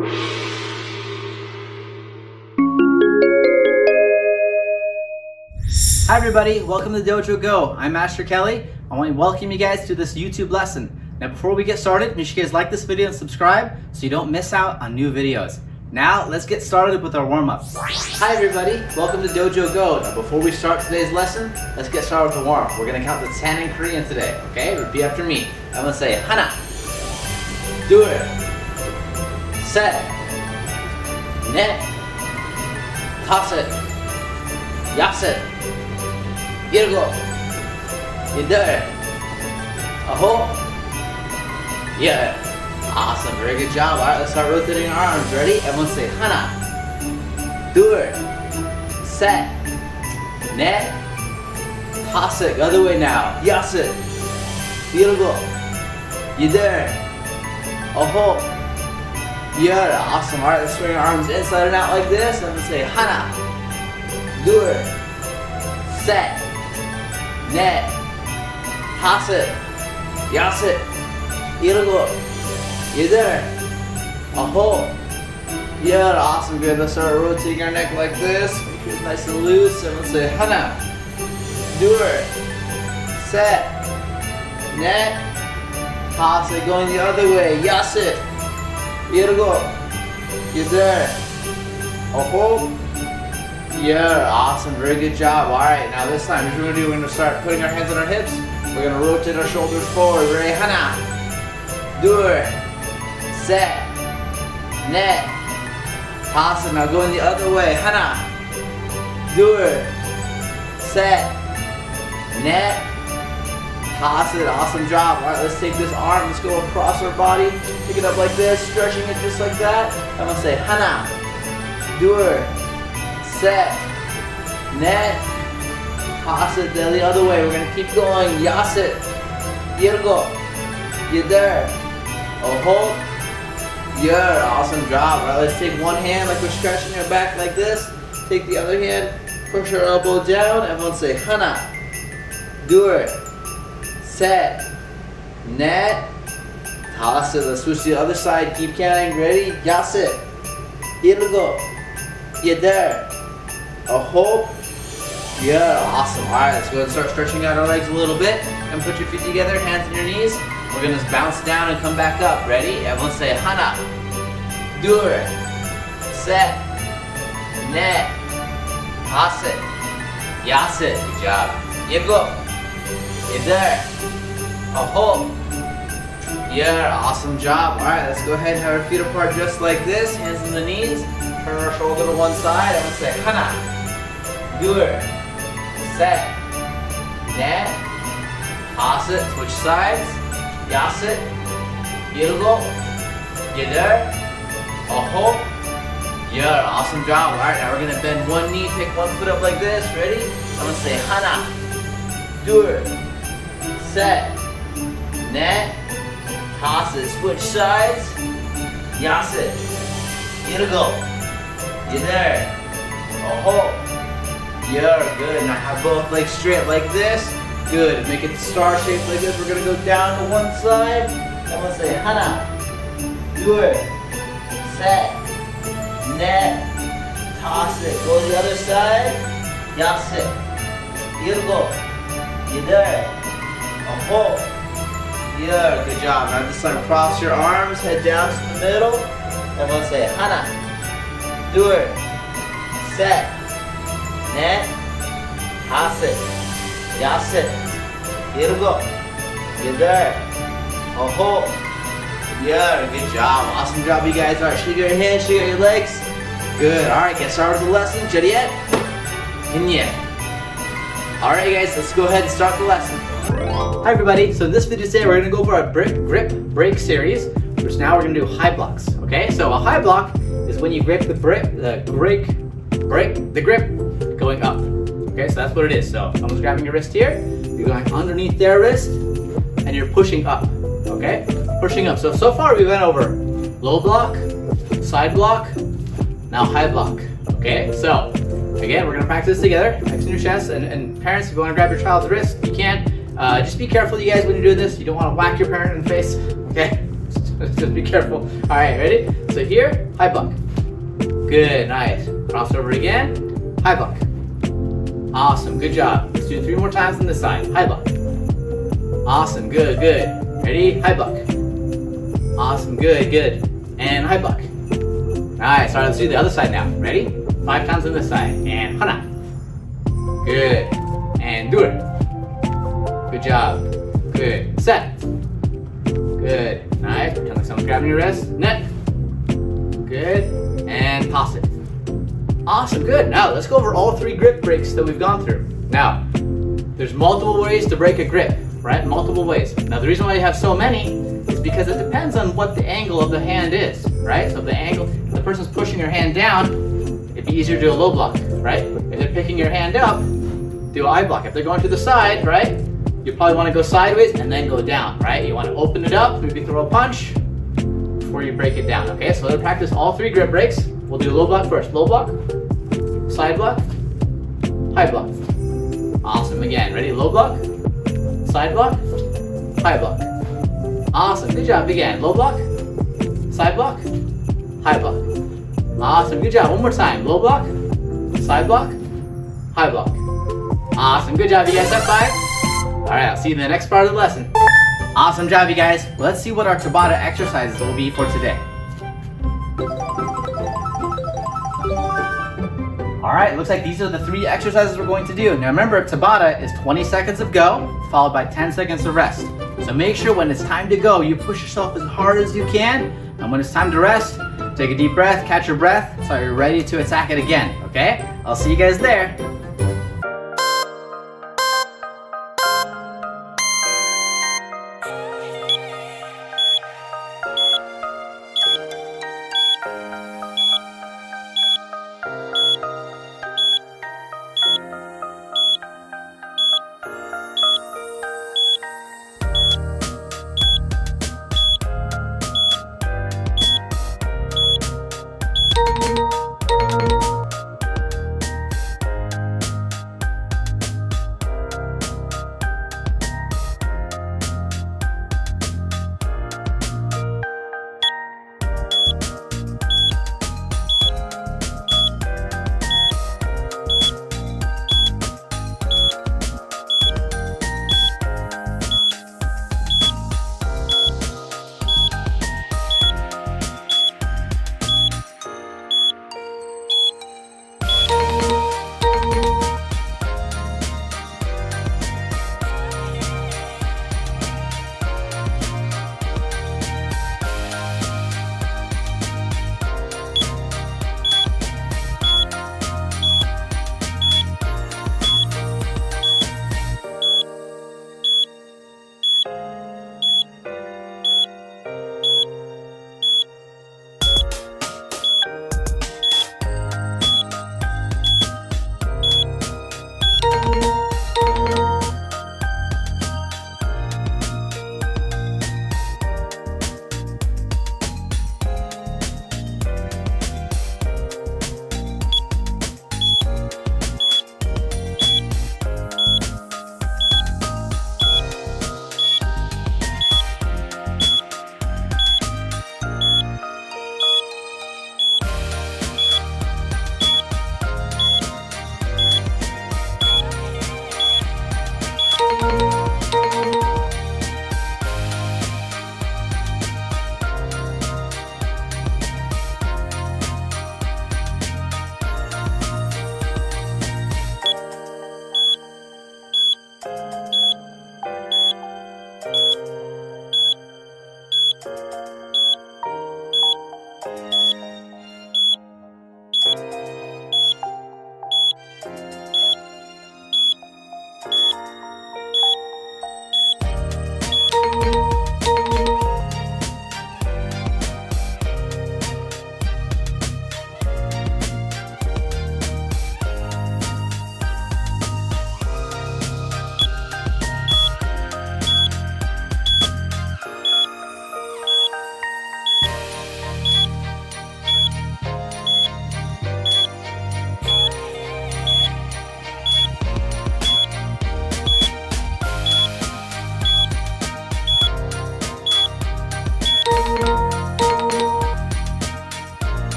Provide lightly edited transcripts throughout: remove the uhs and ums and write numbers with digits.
Hi everybody, welcome to Dojo Go. I'm Master Kelly. I want to welcome you guys to this YouTube lesson. Now before we get started, make sure you guys like this video and subscribe so you don't miss out on new videos. Now let's get started with our warm-ups. Hi everybody, welcome to Dojo Go. Now before we start today's lesson, let's get started with the warm-up. We're going to count to 10 in Korean today, okay? Repeat after me. I'm going to say 하나, 둘, 셋, 넷, 다섯, 여섯, 일곱, 여덟, 아홉, 열. Awesome, very good job. All right, let's start rotating our arms. Ready? Everyone say 하나, 둘, 셋, 넷, 다섯. The other way now. 여섯, 일곱, 여덟, 아홉, 열. Awesome. All right, let's swing our arms inside and out like this. Everyone say 하나, 둘, 셋, 넷, 다섯, 여섯, 일곱, 여덟, 아홉, 열. Awesome, good. Let's start rotating our neck like this. Make sure it's nice and loose. And let's say 하나, 둘, 셋, 넷, 다섯. Going the other way. 여섯, 일곱, 여덟, 아홉, 열. Awesome, very good job. All right, now this time, here's what we're going to do. We're going to start putting our hands on our hips. We're going to rotate our shoulders forward. Ready? 하나, 둘, 셋, 넷, 다섯. Now going the other way. 하나, 둘, 셋, 넷, 다섯. Awesome job. All right, let's take this arm. Let's go across our body. Pick it up like this, stretching it just like that. I'm going to say 하나, 둘, 셋, 넷, 다섯. Then the other way. We're going to keep going. 여섯, 일곱, 여덟, 아홉, 열. Awesome job. All right, let's take one hand like we're stretching our back like this. Take the other hand, push our elbow down. Everyone say 하나, 둘, 셋, 넷, 다섯. Let's switch to the other side. Keep counting. Ready? 여섯, 일곱, 여덟, 아홉, 열. Awesome. All right, let's go and start stretching out our legs a little bit. And put your feet together, hands on your knees. We're going to bounce down and come back up. Ready? Everyone say 하나, 둘, 셋, 넷, 다섯, 여섯. Good job. 일곱, 여덟, 아홉, 열. Awesome job. All right, let's go ahead and have our feet apart just like this. Hands on the knees. Turn our shoulder to one side. Everyone say 하나, 둘, 셋, 넷, 다섯. Switch sides. 여섯, 일곱, 여덟, 아홉, 열. Awesome job. All right, now we're going to bend one knee, pick one foot up like this. Ready? I'm going to say 하나, 둘, 셋, 넷, 다섯. Switch sides. 여섯, 일곱, 여덟, 아홉, 열. Good. Now have both legs straight like this. Good. Make it star shaped like this. We're going to go down to one side. I'm going to say 하나, 둘, 셋, 넷, 다섯. Go to the other side. 여섯, 일곱, 여덟, 아홉, 열. Good job. Now this time cross your arms, head down to the middle. I'm going to say 하나, 둘, 셋, 넷, 다섯, 여섯, 일곱, 여덟, 아홉, 열. Good job. Awesome job, you guys. All right, shake your hands, shake your legs. Good. All right, get started with the lesson. Jadiet? Kenya. All right, guys, let's go ahead and start the lesson. Hi, everybody. So in this video today, we're going to go over our grip break series, which now we're going to do high blocks. Okay, so a high block is when you grip the grip going up. Okay, so that's what it is. So someone's grabbing your wrist here, you're going underneath their wrist, and you're pushing up. Okay, pushing up. So far we went over low block, side block, now high block. Okay, so again, we're gonna practice together. Next in your chest, and parents, if you want to grab your child's wrist, you can. Just be careful, you guys, when you're doing this. You don't want to whack your parent in the face. Okay, Just be careful. All right, ready? So here, high buck. Good, nice. Cross over again, high buck. Awesome, good job. Let's do 3 more times on this side. High buck. Awesome, good, good. Ready? High buck. Awesome, good, good. And high buck. Nice, all right, let's do the other side now. Ready? 5 times on this side. And hana. Good. And do it. Good job. Good. Set. Good. Nice. Pretend like someone's grabbing your wrist. Net. Good. And toss it. Awesome. Good. Now let's go over all 3 grip breaks that we've gone through. Now, there's multiple ways to break a grip, right? Multiple ways. Now, the reason why you have so many is because it depends on what the angle of the hand is, right? So if the person's pushing your hand down, it'd be easier to do a low block, right? If they're picking your hand up, do an eye block. If they're going to the side, right? You probably want to go sideways and then go down, right? You want to open it up, maybe throw a punch before you break it down, okay? So let's practice all 3 grip breaks. We'll do low block first. Low block, side block, high block. Awesome, again. Ready? Low block, side block, high block. Awesome, good job. Again, low block, side block, high block. Awesome, good job. One more time. Low block, side block, high block. Awesome, good job, you guys. High five. All right, I'll see you in the next part of the lesson. Awesome job, you guys. Let's see what our Tabata exercises will be for today. All right, looks like these are the 3 exercises we're going to do. Now remember, Tabata is 20 seconds of go, followed by 10 seconds of rest. So make sure when it's time to go, you push yourself as hard as you can. And when it's time to rest, take a deep breath, catch your breath, so you're ready to attack it again, okay? I'll see you guys there.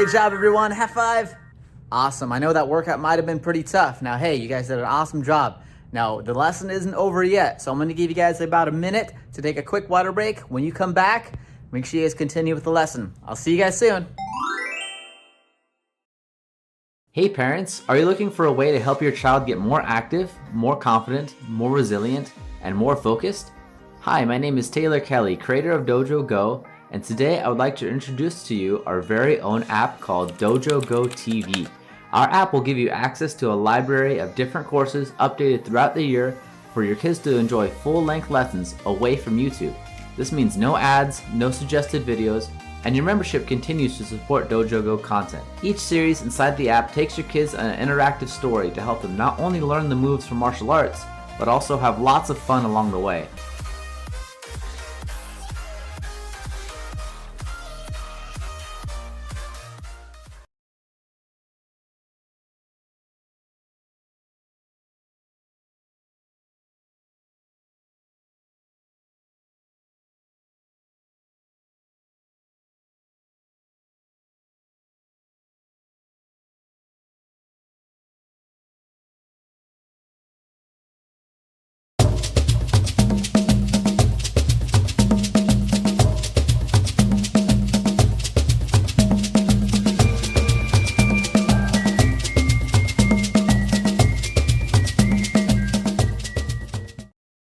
Great job, everyone. High five. Awesome. I know that workout might have been pretty tough. Now, hey, you guys did an awesome job. Now, the lesson isn't over yet, so I'm going to give you guys about a minute to take a quick water break. When you come back, make sure you guys continue with the lesson. I'll see you guys soon. Hey parents, are you looking for a way to help your child get more active, more confident, more resilient, and more focused? Hi, my name is Taylor Kelly, creator of Dojo Go, and today I would like to introduce to you our very own app called Dojo Go TV. Our app will give you access to a library of different courses updated throughout the year for your kids to enjoy full-length lessons away from YouTube. This means no ads, no suggested videos, and your membership continues to support Dojo Go content. Each series inside the app takes your kids on an interactive story to help them not only learn the moves from martial arts, but also have lots of fun along the way.